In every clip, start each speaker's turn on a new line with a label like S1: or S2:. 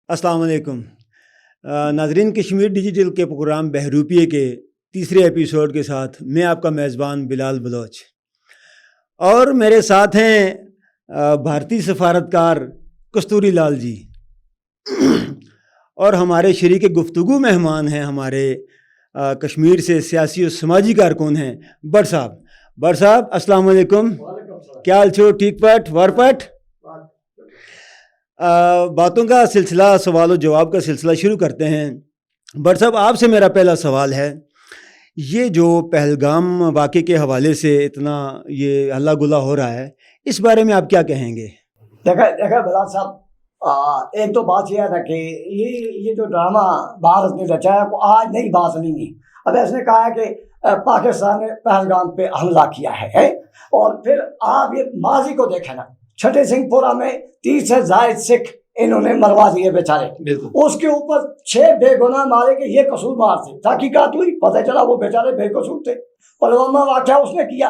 S1: अस्सलाम वालेकुम नाजरीन, कश्मीर डिजिटल के प्रोग्राम बहरूपिये के तीसरे एपिसोड के साथ मैं आपका मेज़बान बिलाल बलोच और मेरे साथ हैं भारतीय सफारतकार कस्तूरी लाल जी और हमारे शरीक गुफ्तगू मेहमान हैं हमारे कश्मीर से सियासी और समाजी कारकुन हैं बट साहब अस्सलाम वालेकुम। क्या हाल छो? ठीक पट वरपट। बातों का सिलसिला, सवाल और जवाब का सिलसिला शुरू करते हैं। बट साहब, आपसे मेरा पहला सवाल है, ये जो पहलगाम वाक़े के हवाले से इतना ये हल्ला गुल्ला हो रहा है, इस बारे में आप क्या कहेंगे?
S2: देखा बिलाल साहब, एक तो बात यह है कि ये जो ड्रामा भारत ने रचा है वो आज नई बात नहीं है। अब इसने कहा है कि पाकिस्तान ने पहलगाम पे हमला किया है और फिर आप ये माजी को देखें ना, छठे सिंहपुरा में 30 से ज्यादा सिख इन्होंने मरवा दिए बेचारे। उसके ऊपर 6 बेगुनाह मारे के ये कसूरवार थे। तहकीकात हुई, पता चला वो बेचारे बेकसूर थे। पुलवामा वाक़या उसने किया,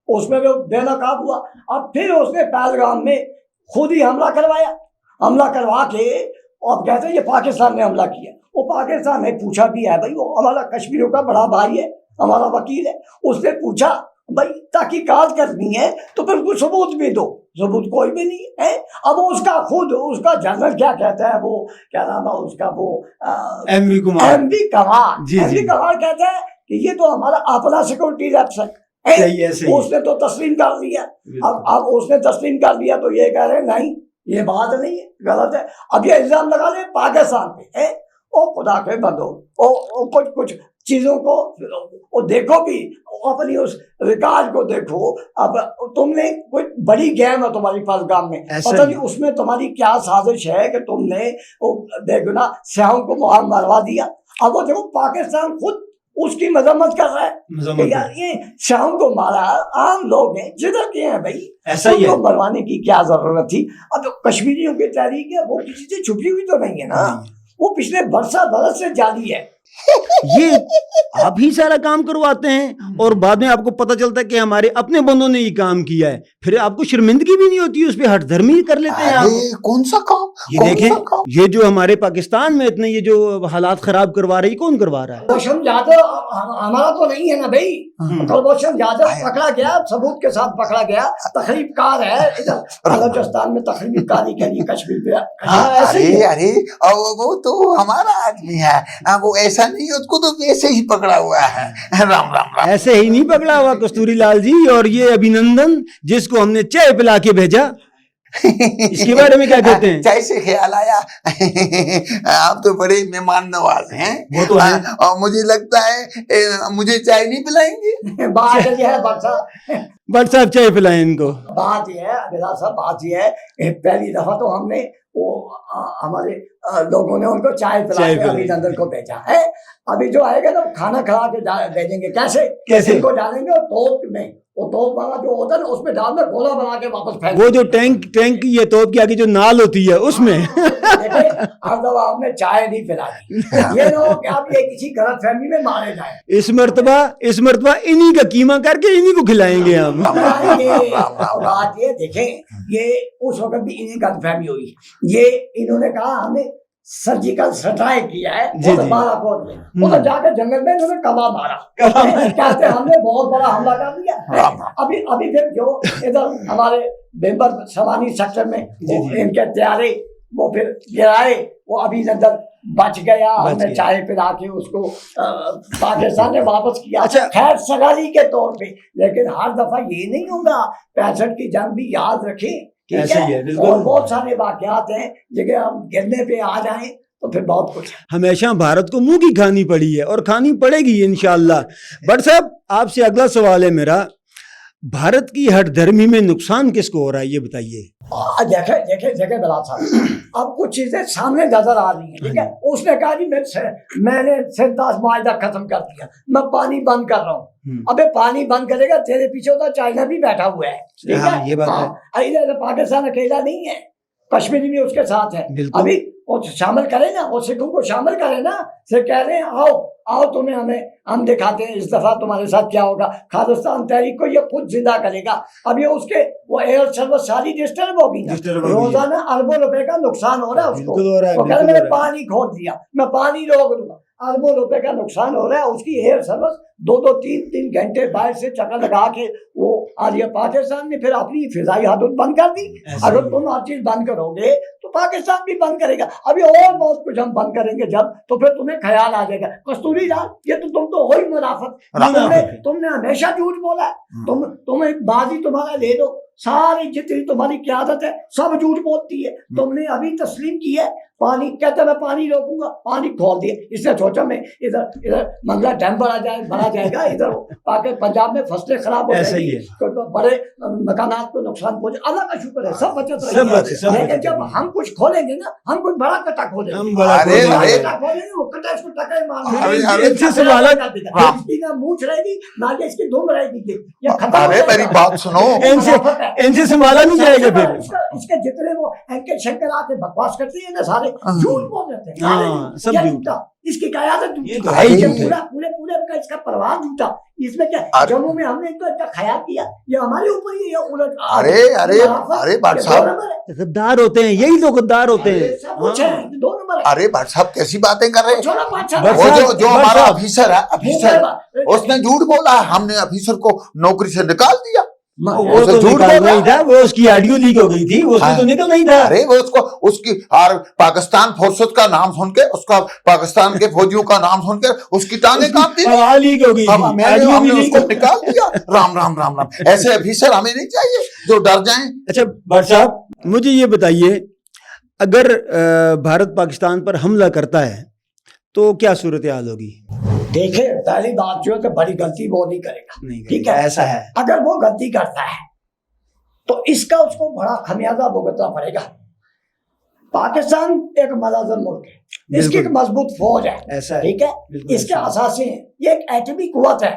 S2: उसमें वो बेनकाब हुआ। अब फिर उसने पहलगाम में खुद ही हमला करवाया। हमला करवा के अब कहते हैं ये पाकिस्तान ने हमला किया। वो पाकिस्तान ने पूछा भी है, भाई वो हमारा कश्मीरियों का बड़ा भाई है, हमारा वकील है। उसने पूछा भाई तहकीकात करनी है तो फिर कुछ सबूत भी दो। सबूत कोई भी नहीं है। अब उसका जनरल क्या कहता है, वो क्या नाम है उसका, वो
S1: एमवी
S2: कमार कहता है कि ये तो हमारा अपना सिक्योरिटी रैप्स है। उसने तो तस्लीम कर लिया। अब उसने तस्लीम कर लिया तो ये कह रहे नहीं, ये बात नहीं है, गलत है। अब ये इल्जाम लगा ले पाकिस्तान पे है। ओ खुदा के बंदो, ओ कुछ चीजों को देखो भी, अपनी उस रिकॉर्ड को देखो। अब तुमने कोई बड़ी गेम है तुम्हारी पहलगाम में, पता नहीं उसमें तुम्हारी क्या साजिश है कि तुमने वो बेगुनाह सियाहों को वहां मरवा दिया। अब वो देखो पाकिस्तान खुद उसकी मजम्मत कर रहा है कि यार ये सियाहों को मारा, आम लोग हैं, जिधर के हैं भाई, ऐसा ही है। मरवाने की क्या जरूरत थी? अब कश्मीरियों की तहरीक है वो किसी से छुपी हुई तो नहीं है ना, वो पिछले बरस से जारी है।
S1: ये आप ही सारा काम करवाते हैं और बाद में आपको पता चलता है कि हमारे अपने बंदों ने ये काम किया है, फिर आपको शर्मिंदगी भी नहीं होती, उस पर हठधर्मी कर लेते हैं आप।
S3: कौन सा काम?
S1: ये देखें, ये जो हमारे पाकिस्तान में इतने ये जो हालात खराब करवा रही, कौन करवा रहा है?
S2: कुलभूषण जाधव हमारा तो नहीं है ना भाई। कुलभूषण जाधव पकड़ा गया, सबूत के साथ पकड़ा गया, तखरीबकार है, इधर बलोचिस्तान में तखरीबकारी करी कश्मीर पे।
S3: अरे वो तो हमारा आदमी है, वो ऐसा नहीं, उसको तो वैसे ही पकड़ा हुआ है। राम राम।
S1: ऐसे ही नहीं पकड़ा हुआ कस्तूरी लाल जी। और ये अभिनंदन जिसको हमने चाय पिला के भेजा, इसके बारे में क्या कहते हैं?
S3: चाय से ख्याल आया, आप तो बड़े मेहमान नवाज हैं।
S1: वो तो है।
S3: और मुझे लगता है मुझे चाय नहीं पिलाएंगे।
S2: बात ये है
S1: बट साहब चाय पिलाएं इनको।
S2: बात ये है अभिलाष साहब, बात ये है पहली दफा तो हमने वो हमारे लोगों ने उनको चाय पिला के अभिनंदन को भेजा है। अभी जो आएगा ना खाना खिला के भेजेंगे। कैसे इनको डालेंगे? और तोप में, वो तोप वाला जो होता है ना, उसमें डाल में गोला बना के वापस फेंक।
S1: वो जो टैंक ये तोप के आगे जो नाल होती है उसमें।
S2: हर दफा आपने चाय नहीं पिलाई, ये ना हो कि आप ये किसी गलत फहमी में मारे जाए।
S1: इस मर्तबा इन्हीं का कीमा करके इन्हीं को खिलाएंगे हम।
S2: बात ये देखें, ये उस वक्त भी इन्हीं गलत फहमी हुई। ये इन्होंने कहा हमें सर्जिकल स्ट्राइक किया है बालाकोट में, उधर जाकर जंगल में इन्होंने कबा मारा। कहते हमने बहुत बड़ा हमला कर दिया। अभी फिर जो इधर हमारे बेबर समानी सेक्टर में इनके तैयारे वो फिर गिराए, वो अभी अंदर बच गया। हमने चाय पिला के उसको पाकिस्तान ने वापस किया।
S1: अच्छा,
S2: खैर सगाली के तौर पे। लेकिन हर दफा ये नहीं होगा। 65 की जंग भी याद रखें, ठीक है? और बहुत सारे वाकयात हैं जगह हम गिरने पे आ जाएं तो फिर बहुत कुछ।
S1: हमेशा भारत को मुंह की खानी पड़ी है और खानी पड़ेगी इंशाअल्लाह। बट साहब, आपसे अगला सवाल है मेरा, भारत की हठधर्मी में नुकसान किसको हो रहा है, ये बताइए।
S2: देखे बिलाल साहब, अब कुछ चीजें सामने नजर आ रही हैं, ठीक है? उसने कहा जी मैंने 37 माहिदा खत्म कर दिया, मैं पानी बंद कर रहा हूँ। अबे पानी बंद करेगा, तेरे पीछे होता चाइना भी बैठा हुआ है, ठीक है?
S1: ये बात है।
S2: इधर पाकिस्तान अकेला नहीं है, कश्मीरी भी उसके साथ है।
S1: बिल्कुल।
S2: अभी वो शामिल करें ना, वो सिखों को शामिल करें ना, से कह रहे हैं आओ आओ तुम्हें हम दिखाते हैं इस दफा तुम्हारे साथ क्या होगा। खालिस्तान तहरीक को ये खुद जिंदा करेगा। अब ये उसके वो एयर सर्विस सारी डिस्टर्ब होगी ना, रोजाना अरबों रुपए का नुकसान हो रहा है उसको।
S1: बिल्कुल हो रहा है,
S2: वो कह रहे
S1: बिल्कुल
S2: मैंने
S1: हो रहा है।
S2: पानी खोद दिया, मैं पानी रोक दूंगा, अरबों रुपए का नुकसान हो रहा है। उसकी एयर सर्विस 2-2 3-3 घंटे बाहर से चक्कर लगा के वो आ रही है। पाकिस्तान ने फिर अपनी फिजाई हदूद बंद कर दी। अगर तुम हर चीज बंद करोगे तो पाकिस्तान भी बंद करेगा। अभी और बहुत कुछ हम बंद करेंगे जब, तो फिर तुम्हें ख्याल आ जाएगा कस्तूरी लाल ये तो तुम तो हो ही मुनाफिक, तुमने हमेशा झूठ बोला है। तुम एक बाजी तुम्हारा ले लो, सारी जितनी तुम्हारी क्यादत है सब झूठ बोलती है। तुमने अभी तस्लीम की है पानी, कहते मैं पानी रोकूंगा, पानी खोल दिए। इसने सोचा मैं इधर मंगला डैम भरा जाएगा, इधर पाके पंजाब में फसलें खराब हो जाएगी, तो बड़े मकानात को नुकसान पहुंचे। अल्लाह का शुक्र है सब बचत रही है। लेकिन जब हम कुछ खोलेंगे ना, हम कुछ बड़ा कटा खोलेंगे, वो कटा इसको टका मार मूछ रहेगी ना, ये इसकी धूम रहेगी।
S3: अरे मेरी बात सुनो,
S1: इनसे संभाला नहीं जाएगा फिर।
S2: इसके जितने वो एंके शंकर आके बकवास करते हैं ना, सारे झूठ बोल रहे थे।
S1: हाँ, सब झूठा।
S2: इसकी कयादत
S1: ये तो है ही झूठा।
S2: पूरे का इसका परिवार झूठा। इसमें क्या जम्मू में हमने तो इतना ख्याल किया, ये हमारे ऊपर ही ये उलट।
S3: अरे भाट साहब
S1: गद्दार होते हैं, यही तो गद्दार होते हैं।
S2: सब कुछ है, 2 नंबर।
S3: अरे भाट साहब कैसी बातें कर रहे हैं।
S2: वो
S3: जो हमारा ऑफिसर है, ऑफिसर उसने झूठ बोला, हमने ऑफिसर को नौकरी से निकाल दिया।
S1: वो तो झूठ बोल नहीं था, वो उसकी ऑडियो लीक हो गई थी, वो उसमें तो निकल नहीं था।
S3: अरे वो उसकी और पाकिस्तान फोर्सेस का नाम सुन के, उसका पाकिस्तान के फौजियों का नाम सुन के उसकी टांगें कांपती थी।
S1: लीक हो गई,
S3: हमने उसको निकाल दिया। राम राम राम राम, ऐसे ऑफिसर हमें नहीं चाहिए जो डर जाएं।
S1: अच्छा भट्ट साहब मुझे ये बताइए, अगर भारत पाकिस्तान पर हमला करता है तो क्या सूरत हाल होगी?
S2: देखिए पहली बात जो है कि बड़ी गलती वो नहीं करेगा, ठीक है, ऐसा है। अगर वो गलती करता है तो इसका उसको बड़ा खमियाजा भुगतना पड़ेगा। पाकिस्तान एक मलाजम मुल्क है, इसकी एक मजबूत फौज है, ऐसा ठीक है, इसके असासे हैं, ये एक एटमी कुव्वत है।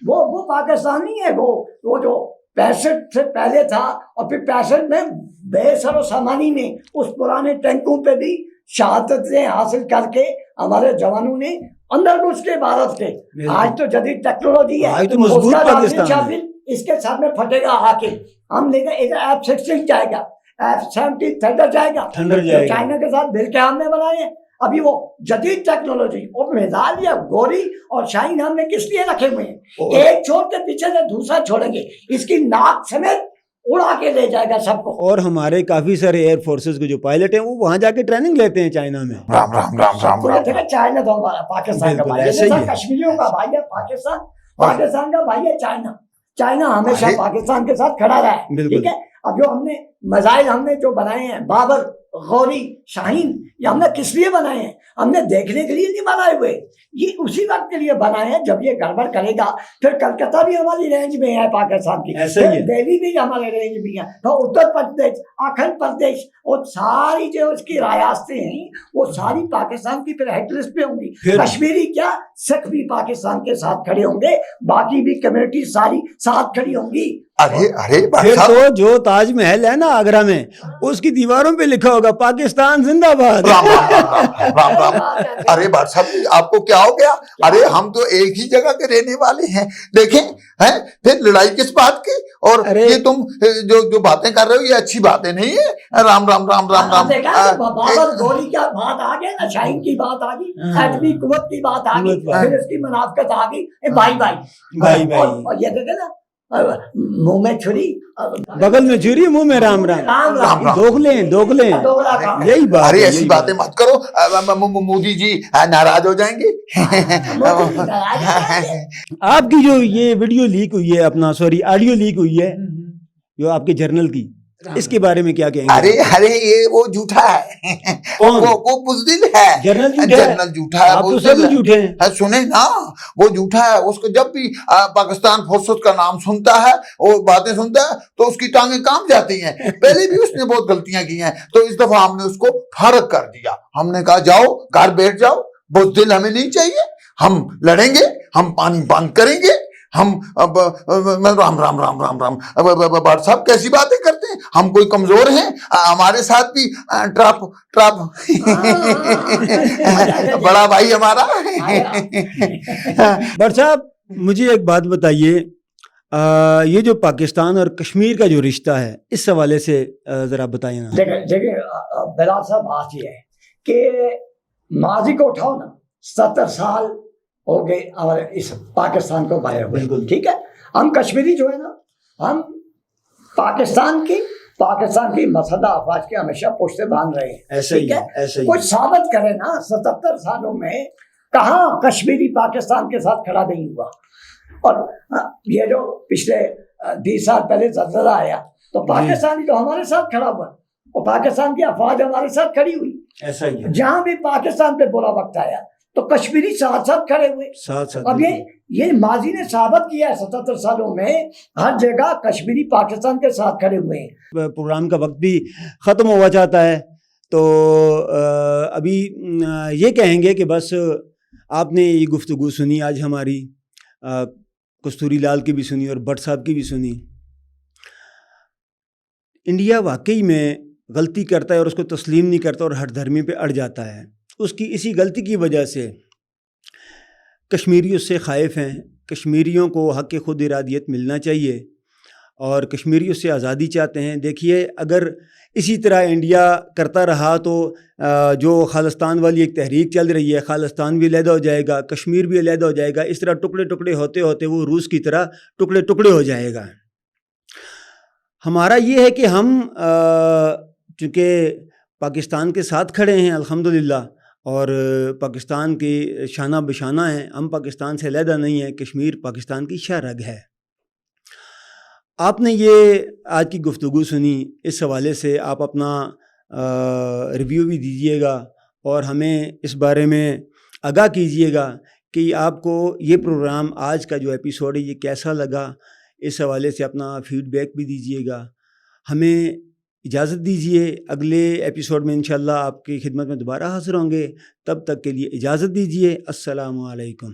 S2: वो पाकिस्तान नहीं है, वो जो 65 से पहले था, और फिर 65 में बेसर सामानी में उस पुराने टैंकों पे भी शहादतें हासिल करके हमारे जवानों ने अंदर घुस के भारत के। आज तो जदीद टेक्नोलॉजी है,
S1: आज तो मजबूत पाकिस्तान है।
S2: इसके सामने फटेगा आके, हम लेकर इधर F-16 जाएगा, F-17 थंडर जाएगा, चाइना के साथ मिलकर हमने बनाए हैं। अभी वो जदीद टेक्नोलॉजी और मिसाइल या गोरी और शाहीन हमने किस लिए रखे हुए हैं? एक छोड़ के पीछे से दूसरा छोड़ेंगे, इसकी नाक समेत उड़ा के ले जाएगा सबको।
S1: और हमारे काफी सारे एयर फोर्सेस के जो पायलट हैं वो वहां जाके ट्रेनिंग लेते हैं चाइना में।
S3: राम राम राम राम राम।
S2: चाइना तो हमारा पाकिस्तान का भाई है, कश्मीरियों का भाई है पाकिस्तान का भाई है चाइना हमेशा पाकिस्तान के साथ खड़ा रहा है, ठीक है। अब जो हमने मिसाइल हमने जो बनाए हैं, बाबर, गौरी, शाहीन, ये हमने किस लिए बनाए हैं? हमने देखने के लिए नहीं बनाए हुए, ये उसी वक्त के लिए बनाए हैं जब ये गड़बड़ करेगा। फिर कलकत्ता भी हमारी रेंज में है पाकिस्तान की, दिल्ली भी हमारे रेंज में है, तो उत्तर प्रदेश, अखंड प्रदेश और सारी जो उसकी रियासतें हैं वो सारी पाकिस्तान की फिर हेड लिस्ट पे होंगी। कश्मीरी क्या, सिख भी पाकिस्तान के साथ खड़े होंगे, बाकी भी कम्युनिटी सारी साथ खड़ी होंगी।
S3: अरे
S1: फिर तो जो ताजमहल है ना आगरा में, उसकी दीवारों पे लिखा होगा पाकिस्तान जिंदाबाद।
S3: राम राम राम राम। अरे भाट साहब आपको क्या हो गया? अरे हम तो एक ही जगह के रहने वाले हैं, देखें हैं, फिर लड़ाई किस बात की? और ये तुम जो बातें कर रहे हो ये अच्छी बातें नहीं है। राम राम राम राम राम।
S2: बाबर गौरी क्या बात आ गई ना, शाहीन की बात आ गई, एटमी कुव्वत की बात आ गई, फिर इसकी मुनाफिकत आ गई, भाई और ये देखे ना, मुंह में छुरी,
S1: बगल में छुरी, मुंह में राम राम, दोगले यही बात।
S3: अरे ऐसी बातें मत करो, मोदी जी नाराज हो जाएंगे।
S1: आपकी जो ये वीडियो लीक हुई है, अपना सॉरी ऑडियो लीक हुई है जो आपके जर्नल की, इसके बारे में क्या कहेंगे?
S3: अरे ये वो झूठा है, वो बुज़दिल है, जर्नल झूठा है,
S1: आप तो सब झूठे हैं।
S3: सुने ना, वो झूठा है। उसको जब भी पाकिस्तान फोर्सेस का नाम सुनता है और बातें सुनता है तो उसकी टांगें कांप जाती हैं। पहले भी उसने बहुत गलतियां की हैं, तो इस दफा हमने उसको फारग कर दिया। हमने कहा जाओ घर बैठ जाओ, बुज़दिल हमें नहीं चाहिए, हम लड़ेंगे, हम पानी बंद करेंगे, ہم رام رام رام رام رام بھٹ صاحب کیسی باتیں کرتے ہیں؟ ہم کوئی کمزور ہیں؟ ہمارے ساتھ بھی ٹرپ بڑا بھائی ہمارا.
S1: بٹ صاحب مجھے ایک بات بتائیے، یہ جو پاکستان اور کشمیر کا جو رشتہ ہے اس حوالے سے ذرا بتائیں نا.
S2: دیکھیں بلال صاحب، بات یہ ہے کہ ماضی کو اٹھاؤ نا، 70 سال ہو گئے ہمارے اس پاکستان کو باہر ہوئے.
S1: بالکل
S2: ٹھیک ہے، ہم کشمیری جو ہے نا، ہم پاکستان کی مسلح افواج کے ہمیشہ پشتے باندھ رہے ہیں.
S1: ایسا ہی
S2: ٹھیک
S1: ہے، ایسا ہی
S2: کچھ ثابت کرے نا. 77 سالوں میں کہاں کشمیری پاکستان کے ساتھ کھڑا نہیں ہوا. اور یہ جو پچھلے 20 سال پہلے زلزلہ آیا تو پاکستانی تو ہمارے ساتھ کھڑا ہوا، اور پاکستان کی افواج ہمارے ساتھ کھڑی ہوئی.
S1: ایسا ہی ہے.
S2: جہاں بھی پاکستان پہ برا وقت آیا تو کشمیری ساتھ ساتھ کھڑے ہوئے.
S1: ساتھ
S2: اب یہ ماضی نے ثابت کیا ہے، 77 سالوں میں ہر جگہ کشمیری پاکستان کے ساتھ کھڑے ہوئے ہیں.
S1: پروگرام کا وقت بھی ختم ہوا چاہتا ہے، تو ابھی یہ کہیں گے کہ بس آپ نے یہ گفتگو سنی آج ہماری، کستوری لال کی بھی سنی اور بٹ صاحب کی بھی سنی. انڈیا واقعی میں غلطی کرتا ہے اور اس کو تسلیم نہیں کرتا اور ہر دھرمی پہ اڑ جاتا ہے. اس کی اسی غلطی کی وجہ سے کشمیری اس سے خائف ہیں. کشمیریوں کو حق خود ارادیت ملنا چاہیے اور کشمیری اس سے آزادی چاہتے ہیں. دیکھیے اگر اسی طرح انڈیا کرتا رہا تو جو خالستان والی ایک تحریک چل رہی ہے، خالستان بھی علیحدہ ہو جائے گا، کشمیر بھی علیحدہ ہو جائے گا. اس طرح ٹکڑے ٹکڑے ہوتے ہوتے وہ روس کی طرح ٹکڑے ٹکڑے ہو جائے گا. ہمارا یہ ہے کہ ہم چونکہ پاکستان کے ساتھ کھڑے ہیں الحمدللہ، اور پاکستان کی شانہ بشانہ ہیں، ہم پاکستان سے علیحدہ نہیں ہیں. کشمیر پاکستان کی شاہ رگ ہے. آپ نے یہ آج کی گفتگو سنی، اس حوالے سے آپ اپنا ریویو بھی دیجیے گا اور ہمیں اس بارے میں آگاہ کیجیے گا کہ آپ کو یہ پروگرام آج کا جو ایپیسوڈ ہے یہ کیسا لگا. اس حوالے سے اپنا فیڈ بیک بھی دیجیے گا. ہمیں اجازت دیجیے، اگلے ایپیسوڈ میں انشاءاللہ آپ کی خدمت میں دوبارہ حاضر ہوں گے. تب تک کے لیے اجازت دیجیے. السلام علیکم.